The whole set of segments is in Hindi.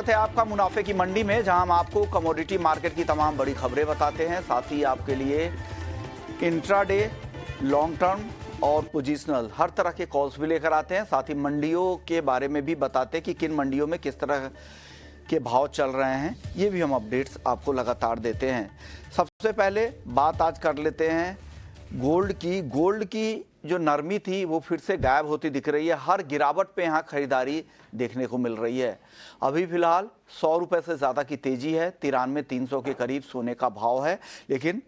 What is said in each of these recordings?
स्वागत है आपका मुनाफे की मंडी में, जहां हम आपको कमोडिटी मार्केट की तमाम बड़ी खबरें बताते हैं। साथ ही आपके लिए इंट्राडे, लॉन्ग टर्म और पोजिशनल हर तरह के कॉल्स भी लेकर आते हैं। साथ ही मंडियों के बारे में भी बताते हैं कि किन मंडियों में किस तरह के भाव चल रहे हैं। ये भी हम अपडेट्स आपको लगातार देते हैं। सबसे पहले बात आज कर लेते हैं गोल्ड की जो नरमी थी वो फिर से गायब होती दिख रही है। हर गिरावट पे यहाँ खरीदारी देखने को मिल रही है। अभी फिलहाल 100 रुपए से ज़्यादा की तेजी है, 9300 के करीब सोने का भाव है, लेकिन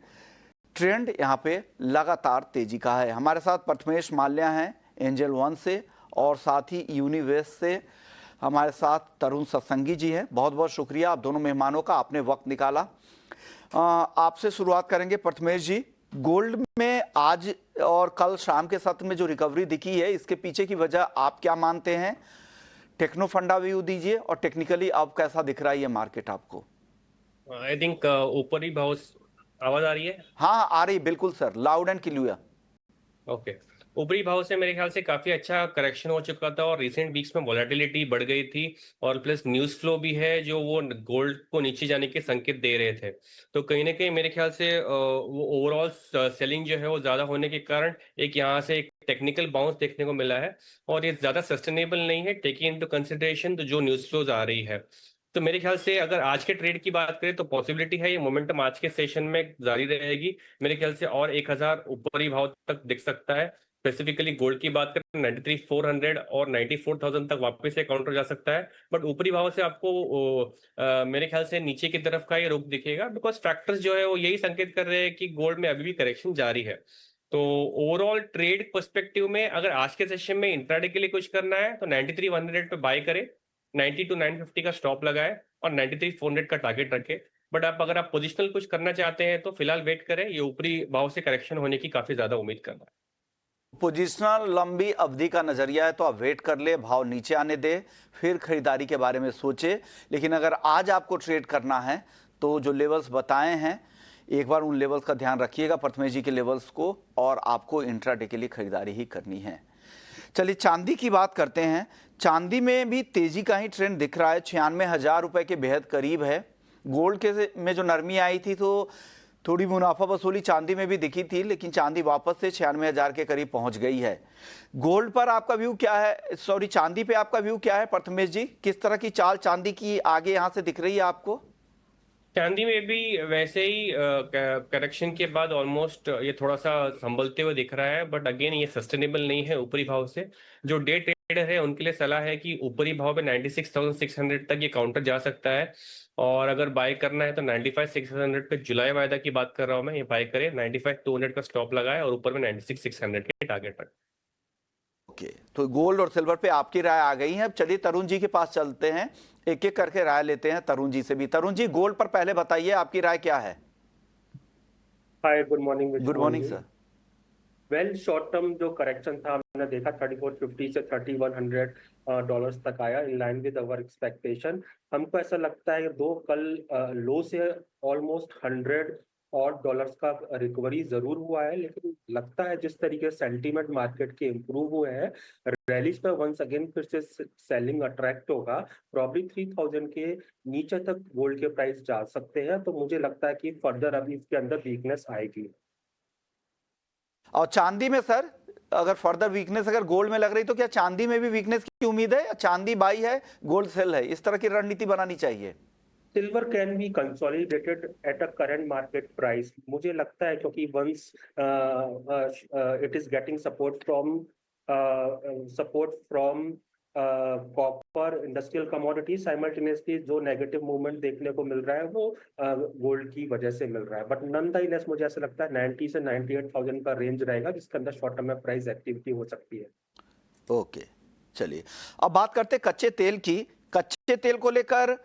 ट्रेंड यहाँ पे लगातार तेजी का है। हमारे साथ प्रथमेश माल्या हैं एंजल वन से, और साथ ही यूनिवेस्ट से हमारे साथ तरुण सत्संगी जी हैं। बहुत बहुत शुक्रिया आप दोनों मेहमानों का, आपने वक्त निकाला। आपसे शुरुआत करेंगे प्रथमेश जी। गोल्ड में आज और कल शाम के सत्र में जो रिकवरी दिखी है, इसके पीछे की वजह आप क्या मानते हैं? टेक्नो फंडा व्यू दीजिए, और टेक्निकली अब कैसा दिख रहा है ये मार्केट आपको? आई थिंक ऊपर ही भाव। आवाज आ रही है? हाँ आ रही, बिल्कुल sir, loud and clear. Okay. ऊपरी भाव से मेरे ख्याल से काफी अच्छा करेक्शन हो चुका था और रिसेंट वीक्स में वॉलेटिलिटी बढ़ गई थी, और प्लस न्यूज फ्लो भी है जो वो गोल्ड को नीचे जाने के संकेत दे रहे थे। तो कहीं ना कहीं मेरे ख्याल से वो ओवरऑल सेलिंग जो है वो ज्यादा होने के कारण एक यहाँ से एक टेक्निकल बाउंस देखने को मिला है, और ये ज्यादा सस्टेनेबल नहीं है टेकिंग इनटू कंसिडरेशन जो न्यूज फ्लोज आ रही है। तो मेरे ख्याल से अगर आज के ट्रेड की बात करें तो पॉसिबिलिटी है ये मोमेंटम आज के सेशन में जारी रहेगी। मेरे ख्याल से और 1000 ऊपरी भाव तक दिख सकता है। स्पेसिफिकली गोल्ड की बात करें 93,400 और 94,000 तक वापस से काउंटर जा सकता है, बट ऊपरी भाव से आपको मेरे ख्याल से नीचे की तरफ का ये रुख दिखेगा, बिकॉज फैक्टर्स जो है वो यही संकेत कर रहे हैं कि गोल्ड में अभी भी करेक्शन जारी है। तो ओवरऑल ट्रेड पर्सपेक्टिव में अगर आज के सेशन में इंट्राडे के लिए कुछ करना है तो 93,100 पे बाय करे, 90 to 950 का स्टॉप लगाए और 93,400 का टारगेट रखे। बट आप अगर आप पोजिशनल कुछ करना चाहते हैं तो फिलहाल वेट करें, ये ऊपरी भाव से करेक्शन होने की काफी ज्यादा उम्मीद कर रहा है। पोजिशनल लंबी अवधि का नजरिया है तो आप वेट कर ले, भाव नीचे आने दे, फिर खरीदारी के बारे में सोचे। लेकिन अगर आज आपको ट्रेड करना है तो जो लेवल्स बताए हैं, एक बार उन लेवल्स का ध्यान रखिएगा, प्रथमेश जी के लेवल्स को, और आपको इंट्राडे के लिए खरीदारी ही करनी है। चलिए चांदी की बात करते हैं। चांदी में भी तेजी का ही ट्रेंड दिख रहा है, 96,000 रुपए के बेहद करीब है। गोल्ड के में जो नरमी आई थी तो थोड़ी मुनाफा वसूली चांदी में भी दिखी थी, लेकिन चांदी वापस से 96,000 के करीब पहुंच गई है। गोल्ड पर आपका व्यू क्या है, सॉरी चांदी पे आपका व्यू क्या है प्रथमेश जी? किस तरह की चाल चांदी की आगे यहां से दिख रही है आपको? चांदी में भी वैसे ही करेक्शन के बाद ऑलमोस्ट ये थोड़ा सा संभलते हुए दिख रहा है, बट अगेन ये सस्टेनेबल नहीं है ऊपरी भाव से। जो डे ट्रेडर है उनके लिए सलाह है कि ऊपरी भाव पे 96,600 तक ये काउंटर जा सकता है, और अगर बाय करना है तो 95,600 पे जुलाई वायदा की बात कर रहा हूँ मैं, ये बाय करे, 95,200 का स्टॉप लगाए और ऊपर में 96,600 के टारगेट रखे। ओके, तो गोल्ड और सिल्वर पे आपकी राय आ गई है। अब चलिए तरुण जी के पास चलते हैं, एक एक करके राय लेते हैं तरुण जी से भी। तरुण जी, गोल्ड पर पहले बताइए आपकी राय क्या है? हाय, गुड मॉर्निंग गुड विश्वान मॉर्निंग जी। सर। वेल, शॉर्ट टर्म जो करेक्शन था हमने देखा 3450 से 3100 डॉलर्स तक आया, in line with our expectation. हमको ऐसा लगता है कि दो कल लो से ऑलमोस्ट 100 और डॉलर्स का रिकवरी जरूर हुआ है, लेकिन लगता है जिस तरीके से सेंटीमेंट मार्केट के इम्प्रूव हुए हैं, रैलीज पे वंस अगेन फिर से सेलिंग अट्रैक्ट होगा। प्रॉब्ली 3000 के नीचे तक गोल्ड के प्राइस जा सकते हैं, तो मुझे लगता है कि फर्दर अभी इसके अंदर वीकनेस आएगी। और चांदी में सर, अगर फर्दर वीकनेस अगर गोल्ड में लग रही तो क्या चांदी में भी वीकनेस की उम्मीद है, या चांदी बाई है गोल्ड सेल है? इस तरह की रणनीति बनानी चाहिए। Silver can be consolidated at a current market price, मुझे लगता है, क्योंकि once it is getting support from copper industrial commodity, simultaneously जो नेगेटिव मूवमेंट देखने को मिल रहा है वो गोल्ड की वजह से मिल रहा है। बट नॉनदलेस मुझे ऐसा लगता है 90 से 98,000 का रेंज रहेगा, जिसके अंदर शॉर्ट टर्म में प्राइस एक्टिविटी हो सकती है। ओके, चलिए अब बात करते कच्चे तेल की। कच्चे तेल को लेकर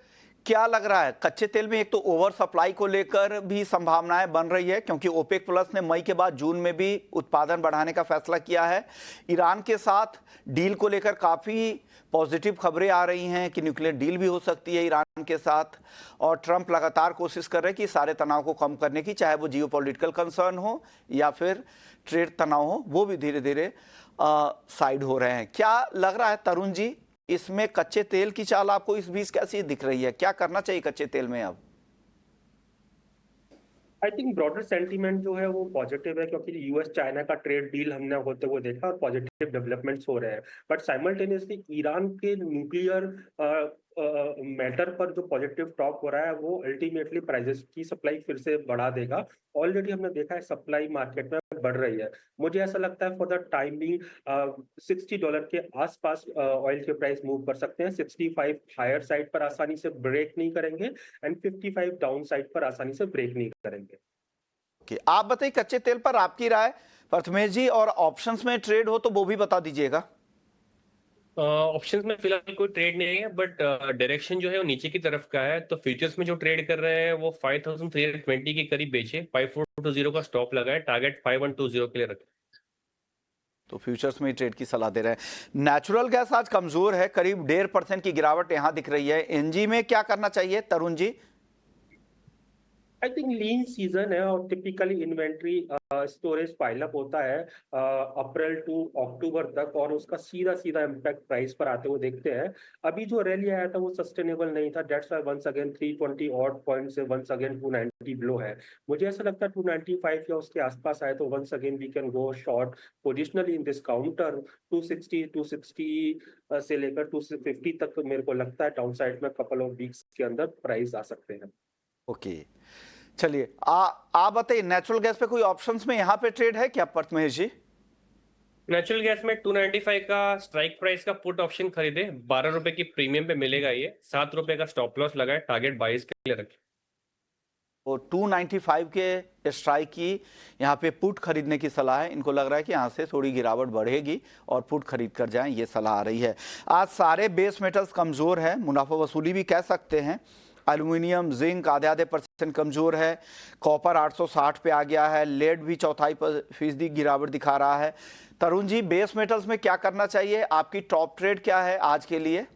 क्या लग रहा है? कच्चे तेल में एक तो ओवर सप्लाई को लेकर भी संभावनाएं बन रही है, क्योंकि ओपेक प्लस ने मई के बाद जून में भी उत्पादन बढ़ाने का फैसला किया है। ईरान के साथ डील को लेकर काफ़ी पॉजिटिव खबरें आ रही हैं कि न्यूक्लियर डील भी हो सकती है ईरान के साथ, और ट्रंप लगातार कोशिश कर रहे हैं कि सारे तनाव को कम करने की, चाहे वो जियोपॉलिटिकल कंसर्न हो या फिर ट्रेड तनाव हो, वो भी धीरे धीरे साइड हो रहे हैं। क्या लग रहा है तरुण जी, इसमें कच्चे तेल की चाल आपको इस बीच कैसी दिख रही है? क्या करना चाहिए कच्चे तेल में अब? आई थिंक ब्रॉडर सेंटीमेंट जो है वो पॉजिटिव है, क्योंकि यूएस चाइना का ट्रेड डील हमने होते हुए देखा और पॉजिटिव डेवलपमेंट्स हो रहे हैं। बट साइमल्टेनियसली ईरान के न्यूक्लियर मैटर पर जो पॉजिटिव टॉक हो रहा है वो अल्टीमेटली प्राइसेस की सप्लाई फिर से बढ़ा देगा। ऑलरेडी हमने देखा है सप्लाई मार्केट में बढ़ रही है। मुझे ऐसा लगता है फॉर द टाइम बिंग $60 के आसपास ऑयल के प्राइस मूव कर सकते हैं। 65 हायर साइड पर आसानी से ब्रेक नहीं करेंगे एंड 55 डाउन साइड पर आसानी से ब्रेक नहीं करेंगे। आप बताइए कच्चे तेल पर आपकी राय प्रथमेश जी, और ऑप्शंस में ट्रेड हो तो वो भी बता दीजिएगा। ऑप्शंस में फिलहाल कोई ट्रेड नहीं है, बट डायरेक्शन जो है वो नीचे की तरफ का है। तो फ्यूचर्स में जो ट्रेड कर रहे हैं वो 5320 के करीब बेचे, 5420 का स्टॉप लगा है, टारगेट 5120 के लिए रखें। तो फ्यूचर्स में ट्रेड की सलाह दे रहे हैं। नेचुरल गैस आज कमजोर है, करीब 1.5% की गिरावट यहां दिख रही है। एनजी में क्या करना चाहिए Tarun ji? I think lean season है और टिपिकली इन्वेंट्री स्टोरेज पाइलअप होता है अप्रैल टू अक्टूबर तक, और उसका सीधा सीधा इम्पैक्ट प्राइस पर आते हुए देखते हैं। अभी जो रैली आया था वो सस्टेनेबल नहीं था, that's why once again 320 odd point से वंस अगेन 290 बिलो है। मुझे ऐसा लगता है 295 या उसके आसपास आए तो once again we can go short positionally in this counter. 260 से लेकर 250 तक मेरे को लगता है डाउन साइड में कपल ऑफ वीक्स के अंदर प्राइस आ सकते हैं। ओके, चलिए आप बताइए नेचुरल गैस पे कोई ऑप्शंस में यहाँ पे ट्रेड है क्या प्रथमेश जी? नेचुरल गैस में 295 का स्ट्राइक प्राइस का पुट ऑप्शन खरीदे, 12 रुपए की प्रीमियम पे मिलेगा। ये 7 रुपए का स्टॉप लॉस लगाए, टारगेट 22 के लिए रखें। और 295 के स्ट्राइक की यहाँ पे पुट खरीदने की सलाह है। इनको लग रहा है कि यहाँ से थोड़ी गिरावट बढ़ेगी और पुट खरीद कर जाएं, ये सलाह आ रही है। आज सारे बेस मेटल्स कमजोर है, मुनाफा वसूली भी कह सकते हैं। एल्युमिनियम, जिंक आधे % कमजोर है। कॉपर 860 पे आ गया है। लेड भी 0.25% गिरावट दिखा रहा है। तरुण जी, बेस मेटल्स में क्या करना चाहिए? आपकी टॉप ट्रेड क्या है आज के लिए?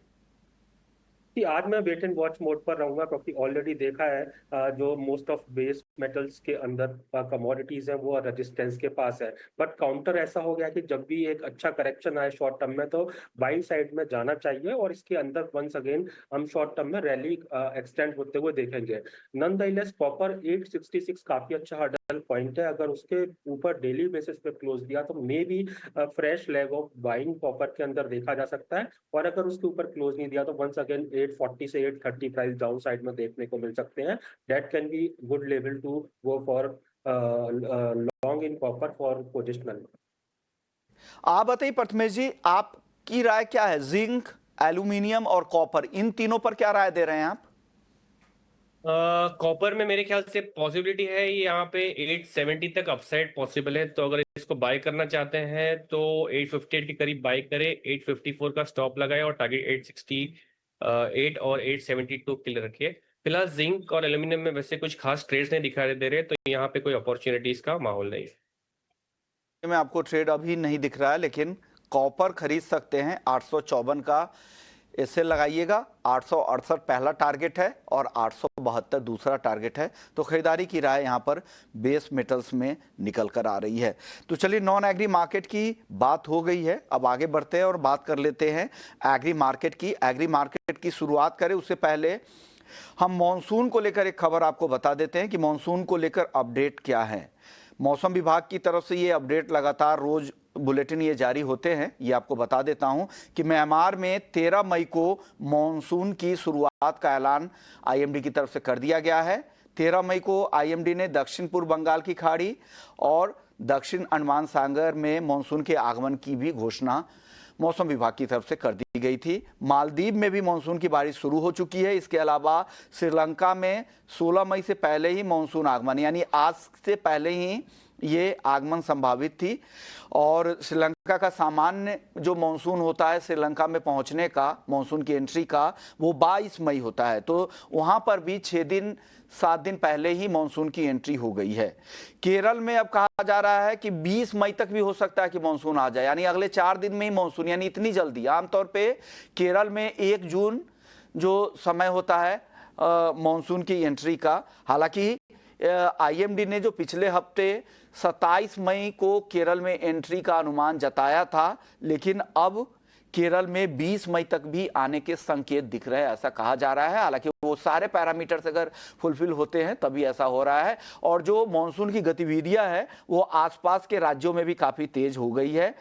कि आज मैं वेट एंड वॉच मोड पर रहूंगा, क्योंकि ऑलरेडी देखा है जो मोस्ट ऑफ बेस मेटल्स के अंदर कमोडिटीज हैं वो रेजिस्टेंस के पास है। बट काउंटर ऐसा हो गया कि जब भी एक अच्छा करेक्शन आए शॉर्ट टर्म में तो बाइंग साइड में जाना चाहिए, और इसके अंदर वंस अगेन हम शॉर्ट टर्म में रैली एक्सटेंड होते हुए देखेंगे। नॉनदलेस कॉपर 866 काफी अच्छा हर्डल पॉइंट है। अगर उसके ऊपर डेली बेसिस पे क्लोज दिया तो may be fresh leg of buying copper के अंदर देखा जा सकता है, और अगर उसके ऊपर क्लोज नहीं दिया तो वंस अगेन 840 से 830 प्राइस डाउन साइड में देखने को मिल सकते हैं। That can be good level to go for long in copper for positional. आप बताइए प्रथमेश जी, आपकी राय क्या है? जिंक, एल्यूमिनियम और कॉपर, इन तीनों पर क्या राय दे रहे हैं आप? कॉपर में मेरे ख्याल से पॉसिबिलिटी है यहाँ पे 870 तक अपसाइड पॉसिबल है। तो अगर इसको बाय करना चाहते हैं तो 858 के करीब बाय करें, 854 का स्टॉप लगाए और टारगेट 868 और 872 के लिए रखिए। फिलहाल जिंक और एल्यूमिनियम में वैसे कुछ खास ट्रेड्स नहीं दिखाई दे रहे, तो यहाँ पे कोई अपॉर्चुनिटीज का माहौल नहीं है। में आपको ट्रेड अभी नहीं दिख रहा है, लेकिन कॉपर खरीद सकते हैं। 854 का इसे लगाइएगा। 868 पहला टारगेट है और 872 दूसरा टारगेट है। तो खरीदारी की राय यहाँ पर बेस मेटल्स में निकल कर आ रही है। तो चलिए, नॉन एग्री मार्केट की बात हो गई है, अब आगे बढ़ते हैं और बात कर लेते हैं एग्री मार्केट की। एग्री मार्केट की शुरुआत करें उससे पहले हम मॉनसून को लेकर एक खबर आपको बता देते हैं कि मॉनसून को लेकर अपडेट क्या है। मौसम विभाग की तरफ से ये अपडेट लगातार रोज बुलेटिन ये जारी होते हैं। ये आपको बता देता हूं कि म्यांमार में 13 मई को मॉनसून की शुरुआत का ऐलान आईएमडी की तरफ से कर दिया गया है। 13 मई को आईएमडी ने दक्षिण पूर्व बंगाल की खाड़ी और दक्षिण अंडमान सागर में मॉनसून के आगमन की भी घोषणा मौसम विभाग की तरफ से कर दी गई थी। मालदीव में भी मॉनसून की बारिश शुरू हो चुकी है। इसके अलावा श्रीलंका में 16 मई से पहले ही मॉनसून आगमन, यानी आज से पहले ही ये आगमन संभावित थी। और श्रीलंका का सामान्य जो मॉनसून होता है श्रीलंका में पहुंचने का, मॉनसून की एंट्री का, वो 22 मई होता है। तो वहां पर भी 7 दिन पहले ही मॉनसून की एंट्री हो गई है। केरल में अब कहा जा रहा है कि 20 मई तक भी हो सकता है कि मॉनसून आ जाए, यानी अगले 4 दिन में ही मॉनसून, यानी इतनी जल्दी। आमतौर पे केरल में 1 जून जो समय होता है मॉनसून की एंट्री का। हालांकि आईएमडी ने जो पिछले हफ्ते 27 मई को केरल में एंट्री का अनुमान जताया था, लेकिन अब केरल में 20 मई तक भी आने के संकेत दिख रहे हैं, ऐसा कहा जा रहा है। हालांकि वो सारे पैरामीटर्स अगर फुलफिल होते हैं तभी ऐसा हो रहा है। और जो मॉनसून की गतिविधियां है वो आसपास के राज्यों में भी काफी तेज हो गई है।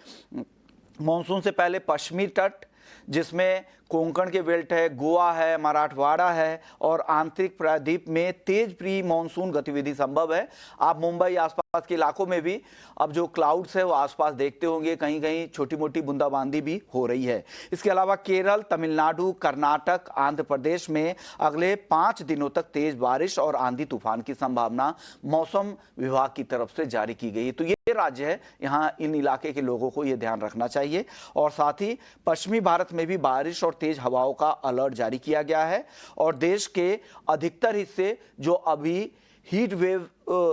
मॉनसून से पहले पश्चिमी तट, जिसमें कोंकण के बेल्ट है, गोवा है, मराठवाड़ा है और आंतरिक प्रायद्वीप में तेज प्री मॉनसून गतिविधि संभव है। आप मुंबई आसपास के इलाकों में भी अब जो क्लाउड्स है वो आसपास देखते होंगे, कहीं कहीं छोटी मोटी बूंदाबांदी भी हो रही है। इसके अलावा केरल, तमिलनाडु, कर्नाटक, आंध्र प्रदेश में अगले 5 दिनों तक तेज बारिश और आंधी तूफान की संभावना मौसम विभाग की तरफ से जारी की गई है। तो ये राज्य है, यहाँ इन इलाके के लोगों को ये ध्यान रखना चाहिए। और साथ ही पश्चिमी भारत में भी बारिश और तेज हवाओं का अलर्ट जारी किया गया है। और देश के अधिकतर हिस्से जो अभी हीट वेव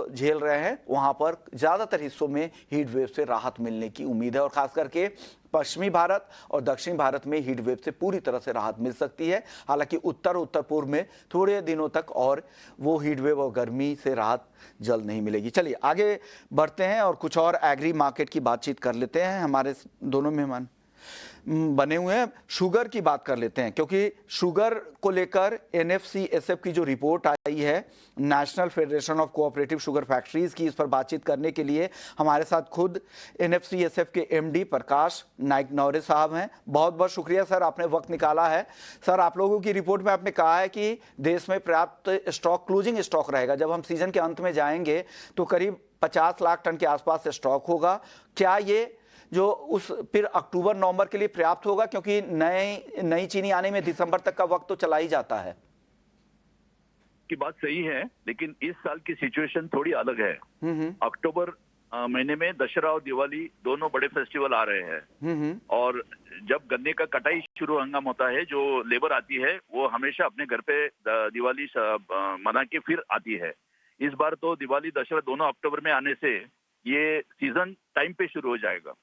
झेल रहे हैं, वहां पर ज्यादातर हिस्सों में हीट वेव से राहत मिलने की उम्मीद है। और खास करके पश्चिमी भारत और दक्षिण भारत में हीट वेव से पूरी तरह से राहत मिल सकती है। हालांकि उत्तर पूर्व में थोड़े दिनों तक और वो हीट वेव और गर्मी से राहत जल्द नहीं मिलेगी। चलिए आगे बढ़ते हैं और कुछ और एग्री मार्केट की बातचीत कर लेते हैं। हमारे दोनों मेहमान बने हुए हैं, शुगर की बात कर लेते हैं, क्योंकि शुगर को लेकर NFCSF की जो रिपोर्ट आई है, national federation of cooperative sugar factories की, इस पर बातचीत करने के लिए हमारे साथ खुद NFCSF के MD प्रकाश नाइक नौरे साहब हैं। बहुत बहुत शुक्रिया सर, आपने वक्त निकाला है। सर, आप लोगों की रिपोर्ट में आपने कहा है कि देश में पर्याप्त स्टॉक, क्लोजिंग स्टॉक रहेगा। जब हम सीजन के अंत में जाएंगे तो करीब 50 लाख टन के आसपास स्टॉक होगा। क्या ये जो उस फिर अक्टूबर नवंबर के लिए पर्याप्त होगा, क्योंकि नई चीनी आने में दिसंबर तक का वक्त तो चला ही जाता है? की बात सही है, लेकिन इस साल की सिचुएशन थोड़ी अलग है। अक्टूबर महीने में दशहरा और दिवाली दोनों बड़े फेस्टिवल आ रहे हैं। और जब गन्ने का कटाई शुरू हंगाम होता है, जो लेबर आती है वो हमेशा अपने घर पे दिवाली मना के फिर आती है। इस बार तो दिवाली दशहरा दोनों अक्टूबर में आने से ये सीजन टाइम पे शुरू हो जाएगा।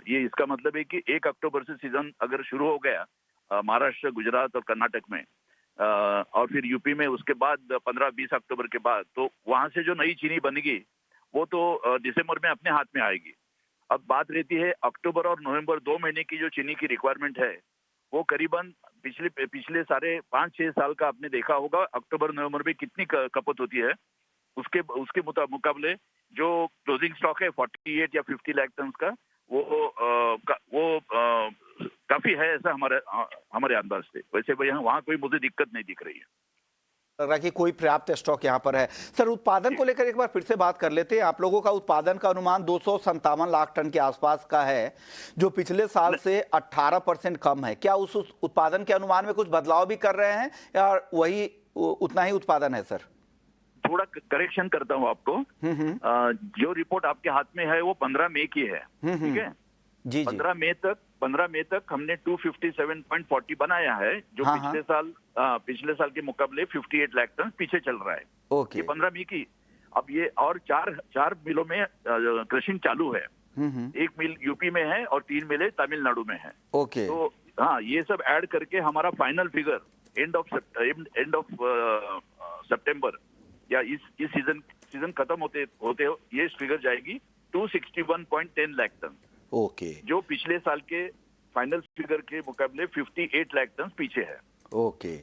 ये इसका मतलब है कि 1 अक्टूबर से सीजन अगर शुरू हो गया महाराष्ट्र, गुजरात और कर्नाटक में, और फिर यूपी में उसके बाद 15-20 अक्टूबर के बाद, तो वहां से जो नई चीनी बनेगी वो तो दिसंबर में अपने हाथ में आएगी। अब बात रहती है अक्टूबर और नवंबर 2 महीने की जो चीनी की रिक्वायरमेंट है, वो करीबन पिछले सारे 5-6 साल का आपने देखा होगा अक्टूबर नवंबर में कितनी खपत होती है। उसके मुकाबले जो क्लोजिंग स्टॉक है 48 या 50 लाख टन का, वो काफी है, ऐसा हमारे अंदाज से। वैसे वहाँ कोई मुझे दिक्कत नहीं दिख रही है। लग रहा है कि कोई पर्याप्त स्टॉक यहाँ पर है। सर, उत्पादन को लेकर एक बार फिर से बात कर लेते हैं। आप लोगों का उत्पादन का अनुमान 257 लाख टन के आसपास का है, जो पिछले साल से 18% कम है। क्या उस उत्पादन के अनुमान में कुछ बदलाव भी कर रहे हैं या वही उतना ही उत्पादन है? सर, थोड़ा करेक्शन करता हूँ आपको। जो रिपोर्ट आपके हाथ में है वो 15 मई की है, ठीक है जी। 15 मई तक हमने 257.40 बनाया है, जो पिछले साल के मुकाबले 58 लाख टन पीछे चल रहा है। ओके, ये 15 मई की। अब ये और चार मिलों में क्रशिंग चालू है। एक मिल यूपी में है और 3 मिलें तमिलनाडु में है। ओके, तो हाँ, ये सब ऐड करके हमारा फाइनल फिगर एंड ऑफ सितंबर या इस सीजन खत्म होते ये फिगर जाएगी 261.10 लाख टन। ओके, जो पिछले साल के फाइनल फिगर के मुकाबले 58 लाख टन पीछे है। ओके,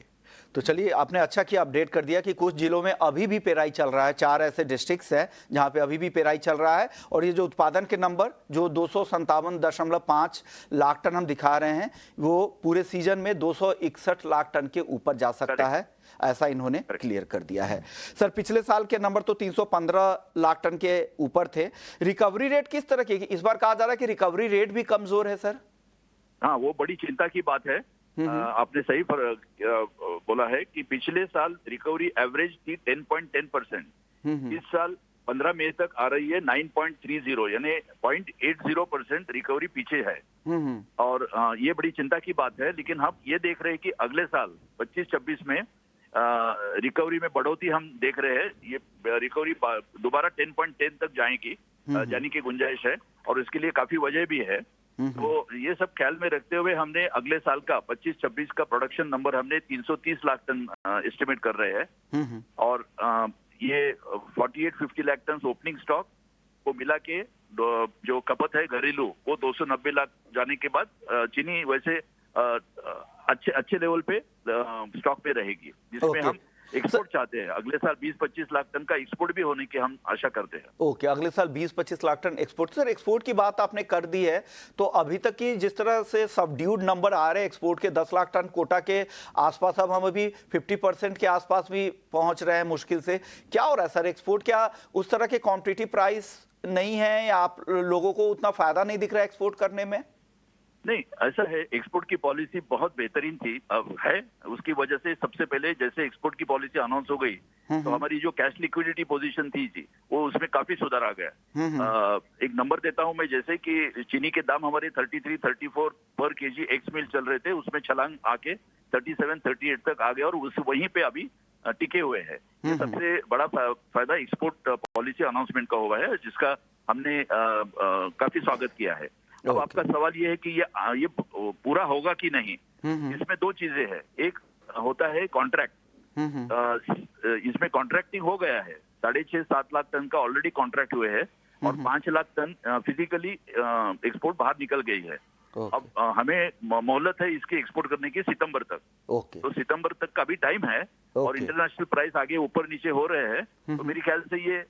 तो चलिए, आपने अच्छा किया अपडेट कर दिया कि कुछ जिलों में अभी भी पेराई चल रहा है। 4 ऐसे डिस्ट्रिक्ट्स हैं जहां पे अभी भी पेराई चल रहा है। और ये जो उत्पादन के नंबर जो 257.5 लाख टन हम दिखा रहे हैं, वो पूरे सीजन में 261 लाख टन के ऊपर जा सकता है, ऐसा इन्होंने क्लियर कर दिया है। सर, पिछले साल के नंबर तो 315 लाख टन के ऊपर थे। रिकवरी रेट किस तरह की? इस बार कहा जा रहा है कि रिकवरी रेट भी कमजोर है सर। हाँ, वो बड़ी चिंता की बात है। आपने सही बोला है कि पिछले साल रिकवरी एवरेज थी 10.10%। इस साल 15 मई तक आ रही है 9.30, यानी 0.80% रिकवरी पीछे है। और ये बड़ी चिंता की बात है। लेकिन हम ये देख रहे हैं कि अगले साल 25-26 में रिकवरी में बढ़ोतरी हम देख रहे हैं। ये रिकवरी दोबारा 10.10 तक जाने की गुंजाइश है, और इसके लिए काफी वजह भी है। तो ये सब ख्याल में रखते हुए हमने अगले साल का 25-26 का प्रोडक्शन नंबर हमने 330 लाख टन एस्टिमेट कर रहे हैं। और ये 48-50 लाख टन ओपनिंग स्टॉक, को मिला के जो खपत है घरेलू वो 290 लाख जाने के बाद चीनी वैसे अच्छे लेवल पे स्टॉक पे रहेगी, जिसमें हम एक्सपोर्ट चाहते हैं। अगले साल 20-25 लाख टन का एक्सपोर्ट भी होने की हम आशा करते हैं। ओके, अगले साल 20-25 lakh ton export. Sir, export की बात आपने कर दी है, तो अभी तक की जिस तरह से सबड्यूड नंबर आ रहे हैं एक्सपोर्ट के, 10 लाख टन कोटा के आसपास, अब हम अभी 50% के आसपास भी पहुंच रहे हैं मुश्किल से। क्या हो रहा है सर एक्सपोर्ट? क्या उस तरह के कॉम्पिटिटिव प्राइस नहीं है, या आप लोगों को उतना फायदा नहीं दिख रहा है एक्सपोर्ट करने में? नहीं, ऐसा है, एक्सपोर्ट की पॉलिसी बहुत बेहतरीन थी, अब है। उसकी वजह से सबसे पहले जैसे एक्सपोर्ट की पॉलिसी अनाउंस हो गई तो हमारी जो कैश लिक्विडिटी पोजीशन थी जी, वो उसमें काफी सुधार आ गया। एक नंबर देता हूं मैं, जैसे कि चीनी के दाम हमारे 33-34 पर केजी एक्स मिल चल रहे थे, उसमें छलांग आके 37-38 तक आ गया और उस वहीं पे अभी टिके हुए हैं। ये सबसे बड़ा फायदा एक्सपोर्ट पॉलिसी अनाउंसमेंट का हुआ है, जिसका हमने काफी स्वागत किया है। अब आपका सवाल ये है कि ये पूरा होगा कि नहीं। इसमें दो चीजें हैं, एक होता है कॉन्ट्रैक्ट। इसमें कॉन्ट्रैक्टिंग हो गया है, 6.5-7 लाख टन का ऑलरेडी कॉन्ट्रैक्ट हुए हैं और 5 लाख टन फिजिकली एक्सपोर्ट बाहर निकल गई है। अब हमें मोहलत है इसके एक्सपोर्ट करने की सितंबर तक। तो सितंबर तक का भी टाइम है और इंटरनेशनल प्राइस आगे ऊपर नीचे हो रहे हैं, तो मेरे ख्याल से ये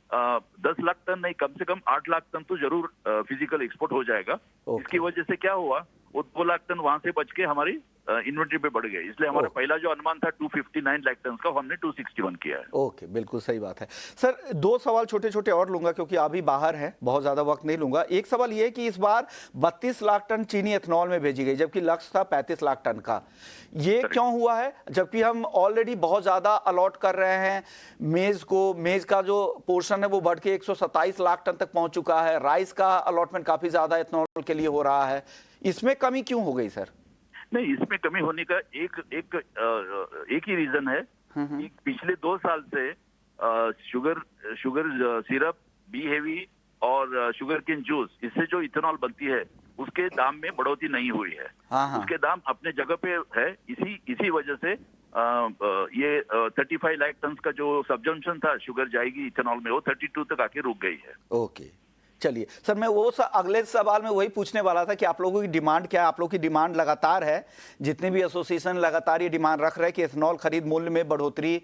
10 लाख टन नहीं, कम से कम 8 लाख टन तो जरूर फिजिकल एक्सपोर्ट हो जाएगा। इसकी वजह से क्या हुआ, वो 2 लाख टन वहां से बच के हमारी इन्वेंट्री पे बढ़ गए, इसलिए हमारा पहला जो अनुमान था 259 लाख टन का, हमने 261 किया है। ओके, बिल्कुल सही बात है। सर, 2 सवाल छोटे छोटे और लूंगा क्योंकि अभी बाहर है, बहुत ज्यादा वक्त नहीं लूंगा। एक सवाल ये है कि इस बार 32 लाख टन चीनी एथेनॉल में भेजी गई, जबकि लक्ष्य था 35 लाख टन का। ये क्यों हुआ है, जबकि हम ऑलरेडी बहुत ज्यादा अलॉट कर रहे हैं मेज को? मेज का जो पोर्शन है वो बढ़ के 127 लाख टन तक पहुंच चुका है। राइस का अलॉटमेंट काफी ज्यादा एथेनॉल के लिए हो रहा है। इसमें कमी क्यों हो गई सर? नहीं, इसमें कमी होने का एक ही रीजन है कि पिछले 2 साल से शुगर सिरप, बी हेवी और शुगर केन जूस, इससे जो इथेनॉल बनती है उसके दाम में बढ़ोतरी नहीं हुई है। उसके दाम अपने जगह पे है। इसी वजह से ये 35 लाख टन का जो सब्जम्पशन था शुगर जाएगी इथेनॉल में, वो 32 तक आके रुक गई है। ओके, चलिए सर, मैं वो अगले सवाल में वही पूछने वाला था कि आप लोगों की डिमांड क्या है। आप लोगों की डिमांड लगातार है, जितने भी एसोसिएशन लगातार ये डिमांड रख रहे हैं कि एथेनॉल खरीद मूल्य में बढ़ोतरी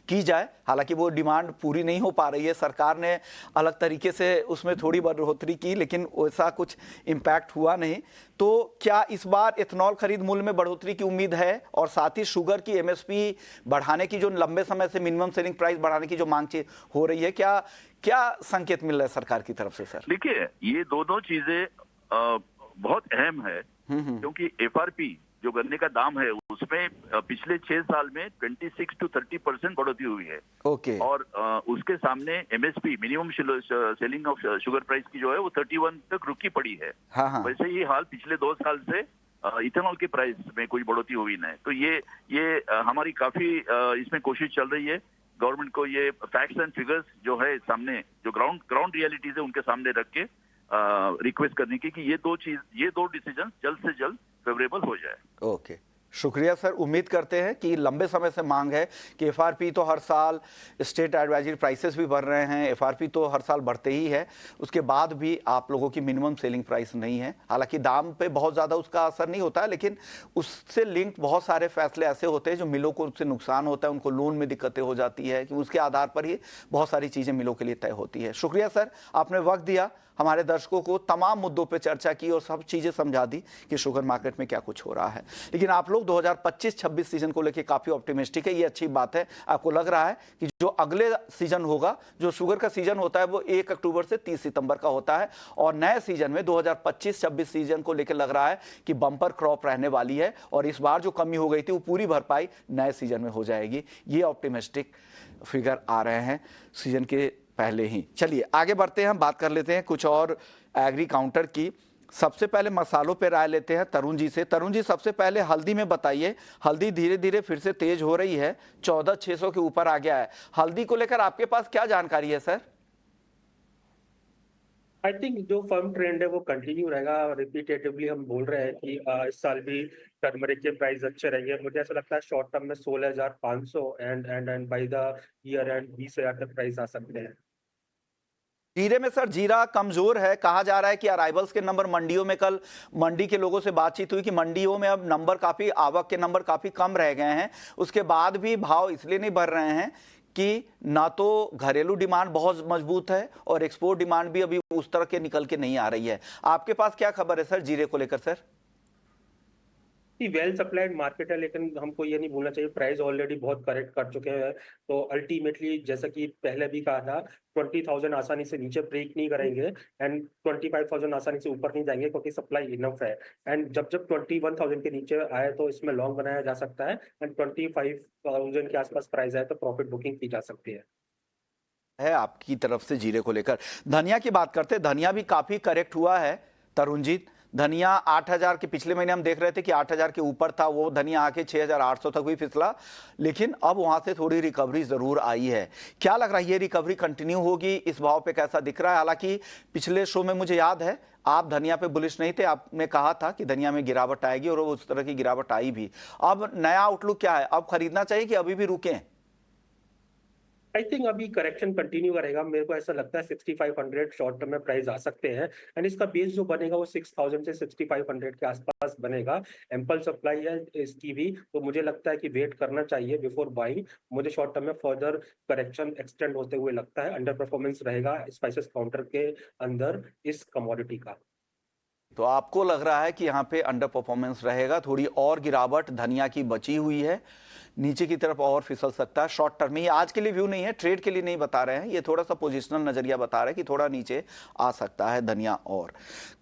की जाए। हालांकि वो डिमांड पूरी नहीं हो पा रही है, सरकार ने अलग तरीके से उसमें थोड़ी बढ़ोतरी की, लेकिन वैसा कुछ इम्पैक्ट हुआ नहीं। तो क्या इस बार एथेनॉल खरीद मूल्य में बढ़ोतरी की उम्मीद है? और साथ ही शुगर की एमएसपी बढ़ाने की, जो लंबे समय से मिनिमम सेलिंग प्राइस बढ़ाने की जो मांग हो रही है, क्या संकेत मिल रहा है सरकार की तरफ से सर? देखिए, ये दोनों चीजें बहुत अहम है, क्योंकि एफआरपी जो गन्ने का दाम है उसमें पिछले 6 साल में 26 to 30% बढ़ोतरी हुई है। और उसके सामने MSP, minimum selling of sugar price की जो है वो 31 तक रुकी पड़ी है। वैसे ही हाल पिछले 2 साल से इथेनॉल के प्राइस में कोई बढ़ोतरी हुई नहीं। तो ये हमारी काफी इसमें कोशिश चल रही है गवर्नमेंट को, ये फैक्ट्स एंड फिगर्स जो है सामने, जो ग्राउंड रियलिटीज है उनके सामने रख के रिक्वेस्ट करने की कि ये दो डिसीजन जल्द से जल्द फेवरेबल हो जाए। ओके, शुक्रिया सर। उम्मीद करते हैं कि लंबे समय से मांग है कि एफआरपी तो हर साल, स्टेट एडवाइजरी प्राइसेस भी बढ़ रहे हैं, एफआरपी तो हर साल बढ़ते ही है, उसके बाद भी आप लोगों की मिनिमम सेलिंग प्राइस नहीं है। हालांकि दाम पे बहुत ज़्यादा उसका असर नहीं होता है, लेकिन उससे लिंक्ड बहुत सारे फैसले ऐसे होते हैं जो मिलों को उससे नुकसान होता है, उनको लोन में दिक्कतें हो जाती है, कि उसके आधार पर ही बहुत सारी चीज़ें मिलों के लिए तय होती है। शुक्रिया सर, आपने वक्त दिया, हमारे दर्शकों को तमाम मुद्दों पे चर्चा की और सब चीज़ें समझा दी कि शुगर मार्केट में क्या कुछ हो रहा है। लेकिन आप लोग 2025-26 सीजन को लेकर काफ़ी ऑप्टिमिस्टिक है, ये अच्छी बात है। आपको लग रहा है कि जो अगले सीजन होगा, जो शुगर का सीजन होता है वो 1 अक्टूबर से 30 सितंबर का होता है, और नए सीजन में 2025-26 सीजन को लेकर लग रहा है कि बम्पर क्रॉप रहने वाली है, और इस बार जो कमी हो गई थी वो पूरी भरपाई नए सीजन में हो जाएगी। ये ऑप्टिमिस्टिक फिगर आ रहे हैं सीजन के पहले ही। चलिए आगे बढ़ते हैं, हम बात कर लेते हैं कुछ और एग्री काउंटर की। सबसे पहले मसालों पे राय लेते हैं तरुण जी से। तरुण जी, सबसे पहले हल्दी में बताइए, हल्दी धीरे धीरे फिर से तेज हो रही है, 14,600 के ऊपर आ गया है। हल्दी को लेकर आपके पास क्या जानकारी है सर? आई थिंक जो फर्म ट्रेंड है वो कंटिन्यू रहेगा। रिपीटेटिवली हम बोल रहे हैं कि इस साल भी टर्मरिक के प्राइस अच्छे रहेंगे। मुझे ऐसा लगता है शॉर्ट टर्म में 16,500 and by the year and 20,000 तक प्राइस आ सकते हैं। जीरे में सर जीरा कमजोर है, कहा जा रहा है कि अराइवल्स के नंबर मंडियों में, कल मंडी के लोगों से बातचीत हुई कि मंडियों में अब नंबर काफी, आवक के नंबर काफी कम रह गए हैं। उसके बाद भी भाव इसलिए नहीं बढ़ रहे हैं कि ना तो घरेलू डिमांड बहुत मजबूत है और एक्सपोर्ट डिमांड भी अभी उस तरह के निकल के नहीं आ रही है। आपके पास क्या खबर है सर जीरे को लेकर? सर वेल सप्लाइड मार्केट है, लेकिन हमको ये नहीं भूलना चाहिए प्राइस ऑलरेडी बहुत करेक्ट कर चुके हैं। तो अल्टीमेटली जैसा कि पहले भी कहा था, 20,000 आसानी से नीचे ब्रेक नहीं करेंगे एंड 25,000 आसानी से ऊपर नहीं जाएंगे, क्योंकि सप्लाई इनफ है। एंड जब 21,000 के नीचे आए तो इसमें लॉन्ग बनाया जा सकता है, एंड 25,000 के आसपास प्राइस आए तो प्रॉफिट बुकिंग की जा सकती है आपकी तरफ से जीरे को लेकर। धनिया की बात करते हैं, धनिया भी काफी करेक्ट हुआ है तरुणजीत। धनिया 8,000 के पिछले महीने हम देख रहे थे कि 8,000 के ऊपर था, वो धनिया आके 6,800 तक भी फिसला, लेकिन अब वहां से थोड़ी रिकवरी जरूर आई है। क्या लग रहा है ये रिकवरी कंटिन्यू होगी? इस भाव पे कैसा दिख रहा है? हालांकि पिछले शो में मुझे याद है आप धनिया पे बुलिश नहीं थे, आपने कहा था कि धनिया में गिरावट आएगी और उस तरह की गिरावट आई भी। अब नया आउटलुक क्या है? अब खरीदना चाहिए कि अभी भी रुकें? आई थिंक अभी करेक्शन कंटिन्यू करेगा। मेरे को ऐसा लगता है 6,500 शॉर्ट टर्म में प्राइस आ सकते हैं, एंड इसका बेस जो बनेगा वो 6,000 से 6,500 के आसपास बनेगा। एम्पल सप्लाई है इसकी भी, तो मुझे लगता है कि वेट करना चाहिए बिफोर बाइंग। मुझे शॉर्ट टर्म में फर्दर करेक्शन एक्सटेंड होते हुए लगता है। अंडर परफॉर्मेंस रहेगा स्पाइसेस काउंटर के अंदर इस कमोडिटी का। तो आपको लग रहा है कि यहाँ पे अंडर परफॉर्मेंस रहेगा, थोड़ी और गिरावट धनिया की बची हुई है, नीचे की तरफ और फिसल सकता है शॉर्ट टर्म में। ये आज के लिए व्यू नहीं है, ट्रेड के लिए नहीं बता रहे हैं, ये थोड़ा सा पोजिशनल नजरिया बता रहे हैं कि थोड़ा नीचे आ सकता है धनिया। और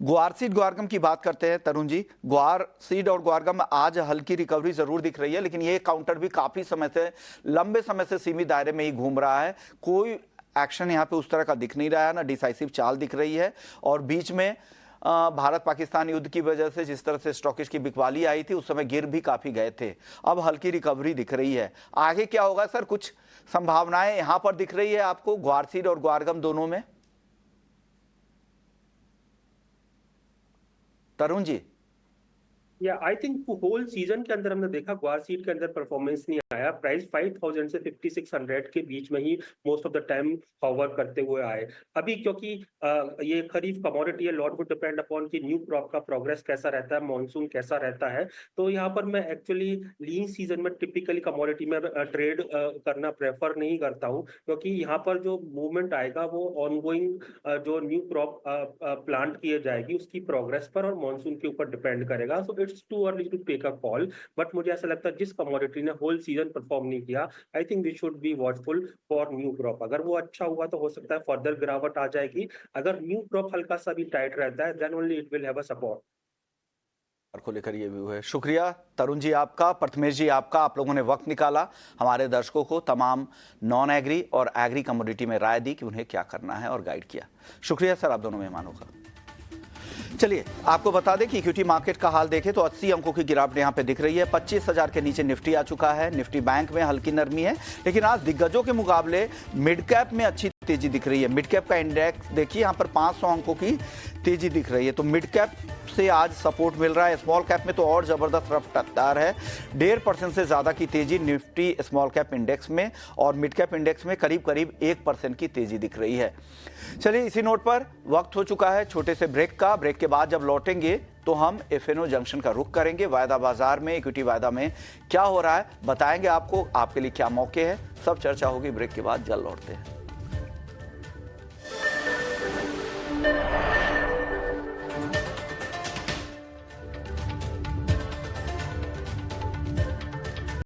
ग्वार सीड ग्वारगम की बात करते हैं तरुण जी। ग्वार सीड और ग्वारगम में आज हल्की रिकवरी जरूर दिख रही है, लेकिन ये काउंटर भी काफी समय से, लंबे समय से सीमित दायरे में ही घूम रहा है। कोई एक्शन यहाँ पे उस तरह का दिख नहीं रहा है, ना डिसाइसिव चाल दिख रही है। और बीच में भारत पाकिस्तान युद्ध की वजह से जिस तरह से स्टॉकिश की बिकवाली आई थी, उस समय गिर भी काफी गए थे। अब हल्की रिकवरी दिख रही है। आगे क्या होगा सर? कुछ संभावनाएं यहां पर दिख रही है आपको ग्वार सीड और ग्वारगम दोनों में? तरुण जी। या आई थिंक होल सीजन के अंदर हमने देखा ग्वार सीड के अंदर परफॉर्मेंस नहीं आया। प्राइस 5,000 से 5,600 के बीच में ही most of the time hover करते हुए आए। अभी क्योंकि ये खरीफ कमोडिटी है, लॉट वुड डिपेंड अपॉन कि न्यू क्रॉप का प्रोग्रेस कैसा रहता है, मॉनसून कैसा रहता है। तो यहाँ पर मैं एक्चुअली लीन सीजन में टिपिकली कमोडिटी में ट्रेड करना प्रेफर नहीं करता हूँ, क्योंकि यहाँ पर जो मूवमेंट आएगा वो ऑनगोइंग जो न्यू क्रॉप प्लांट किए जाएगी उसकी प्रोग्रेस पर और मॉनसून के ऊपर डिपेंड करेगा। So it's too early to take a call, but मुझे ऐसा लगता है जिस कमोडिटी ने होल सीजन परफॉर्म नहीं किया, I think we should be watchful for new crop. अगर वो अच्छा हुआ तो हो सकता है फर्दर गिरावट आ जाएगी। अगर न्यू क्रॉप हल्का सा भी टाइट रहता है, then only it will have a support. को लेकर ये व्यू है। शुक्रिया तरुण जी आपका, प्रथमेश जी आपका, आप लोगों ने वक्त निकाला हमारे दर्शकों को तमाम नॉन एग्री और एग्री कमोडिटी में राय दी कि उन्हें क्या करना है और गाइड किया। शुक्रिया सर आप दोनों मेहमानों का। चलिए आपको बता दें कि इक्विटी मार्केट का हाल देखें तो 80 अंकों की गिरावट यहां पे दिख रही है। 25,000 के नीचे निफ्टी आ चुका है। निफ्टी बैंक में हल्की नरमी है, लेकिन आज दिग्गजों के मुकाबले मिड कैप में अच्छी तेजी दिख रही है। मिड कैप का इंडेक्स देखिए, यहां पर 500 अंकों की तेजी दिख रही है। तो मिड कैप से आज सपोर्ट मिल रहा है। स्मॉल कैप में तो और जबरदस्त रफ्तार है, 1.5% से ज्यादा की तेजी निफ्टी स्मॉल कैप इंडेक्स में, और मिड कैप इंडेक्स में करीब करीब 1% की तेजी दिख रही है। चलिए इसी नोट पर वक्त हो चुका है छोटे से ब्रेक का। ब्रेक के बाद जब लौटेंगे तो हम FNO जंक्शन का रुख करेंगे। वायदा बाजार में, इक्विटी वायदा में क्या हो रहा है बताएंगे आपको, आपके लिए क्या मौके हैं, सब चर्चा होगी ब्रेक के बाद। जल्द लौटते हैं।